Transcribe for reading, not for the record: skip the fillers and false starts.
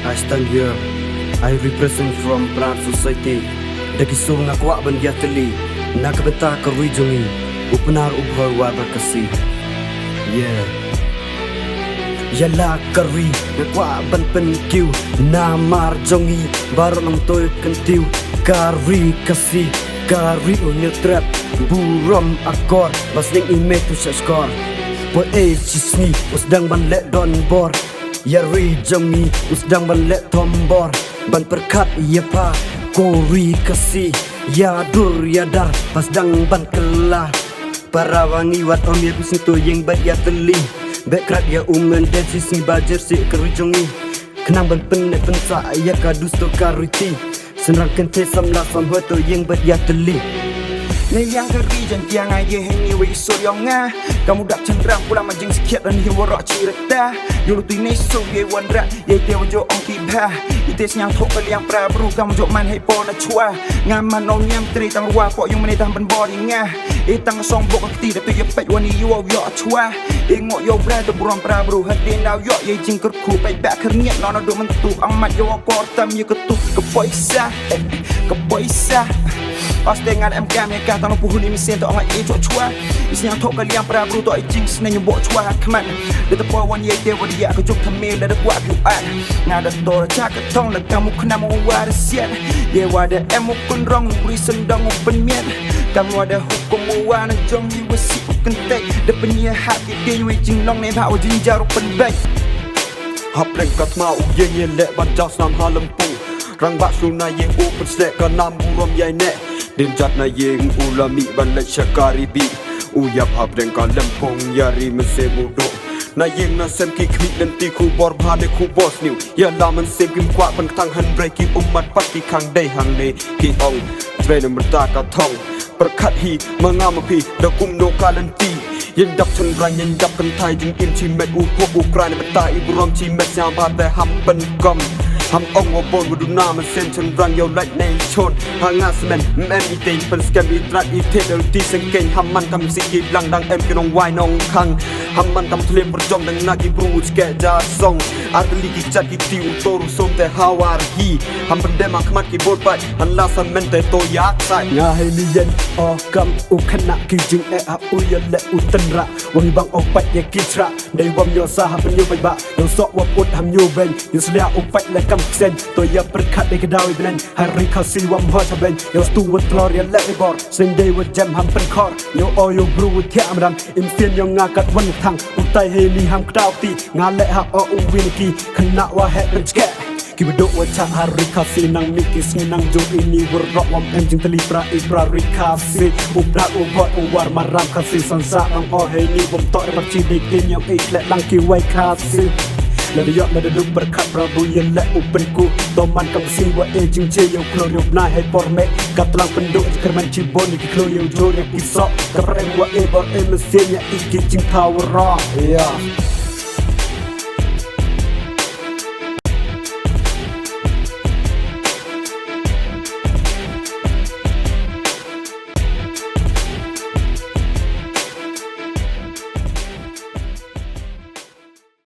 I stand here, I represent from Brand Society. Daki sung nakwa ban yatali, nakabenta karui jongi, upanar ubhar wabar kasi. Yeah. Yala karui, nakwa ban penkiu, namar jongi, barang toy kentiu, kari kasi, kari unyil trap, buram akor, basning ime tu skor. Boy cisni, usdang ban let don bor. Yari jongi, usdang ban let tombor. Ban perkat ya pa, kori kasi, ya dur ya dar, pasdang ban kelah. Para wangi wat om ya tu yang bat ya teli. Bekrat ya umen dan sisni bajer si keri jongi. Kenang ban penek pensa ya kadus to kariti. Senrang kente samla sam hoto yang bat ya teli. Ni yang keri jan tiang aye hengi we so yang nga. Kamu dak cenderang pulang majing sikit dan hiu warak cerita. Yo lu tu ni so ye wandra ye te wajo ong tiba. Ite senyang thok kaliang prabru kamu jok man hei po na chua. Ngaman on nyam tri tang ruwa po yung menitah ban body nga. Tang song bok ti da tu ye pet wani yo yo chua. Ngok yo bra tu buram prabru hadin daw yo ye jing ker ku pai bak ker nyet no do mentu ang mat yo kor tam ye ketu ke poisa. Ke poisa. Pas dengan MK mereka tanah puhun ini sen to orang cok chua. Isinya thok kaliang prabru to jing snen yo bok chua kman. De te po wan ye te wadi ya ke jok thamel da buat ku an. Ngada tor cha ke tong la kamu kena mau war siat. Ye wada emu kun rong ri sendang open miat. Kamu ada hukum wan jong ni wasi kentai. De penye hati dia we jing long ne ba o jing jaru pen bai. Hap leng kat mau ye ye le ban jas nam halempung. Rang bak suna ye open snack ka nam buram yai ne. Din jat na yeng ulami ban le syakari bi. Uyap hap leng ka lempong yari mese mudo. Na yeng na sem ki kmi dan ti ku bor bhane ku bos niu. Ya laman sem kim kwa ban tang han breaki umat pat ki khang dei hang ne ki ong. Tre na merta ka thong. Perkat hi mangamapi da kum no kalanti. Yen dap chen rang yen dap kan thai jing in chi met u pok Ukraine bata ibrom chi met nyam ba te ham ban kom. Ham ong obon wudu na man sen chen rang yo like nei chon. Hanga semen mem ite pen scam i trat i te del ti sen ken ham man kam si ki lang dang em ki nong wai nong khang. Ham man kam thlem perjom dang na ki bru ske ja song. Atli ki chat ki ti u toru som te hawar hi. Ham pendem mak mat ki bot pai han la sam men te to yak sai. Nga hai ni yen o kam u khana ki jing e a u ye le u ten ra. Wang bang o pai ye ki tra. Dei wam yo sa ha pen yo pai ba. Yo sok wa put ham yo ben. Yo slia u pai le kam sen. To ya perkat de kedawi benen. Hari kasi wam ho cha ben. Yo stu wa gloria le e bor. Sen dei wa jam ham pen khor. Yo o yo bru wa thia amram. Im sien yo nga kat wan thang. U tai he li ham kdaw ti. Nga le ha o u win ki. Khana wa he pen ske. Ki bedok wa cha hari kasi nang mikis ni nang jo ini berrok wam enjing teli pra ibra rikasi ubra ubot uwar maram kasi sansa ang oh hey ni bom tok dapat cidik in yang iklet lang ki wai kasi Lada yok lada duk berkat prabu yang lek upen ku Toman kam si wa jing che yang klo yok na hey porme Kat lang penduk kerman cibon ki klo yang jor yang kisok Kapreng wa bor mesin ya iki jing power raw. Yeah.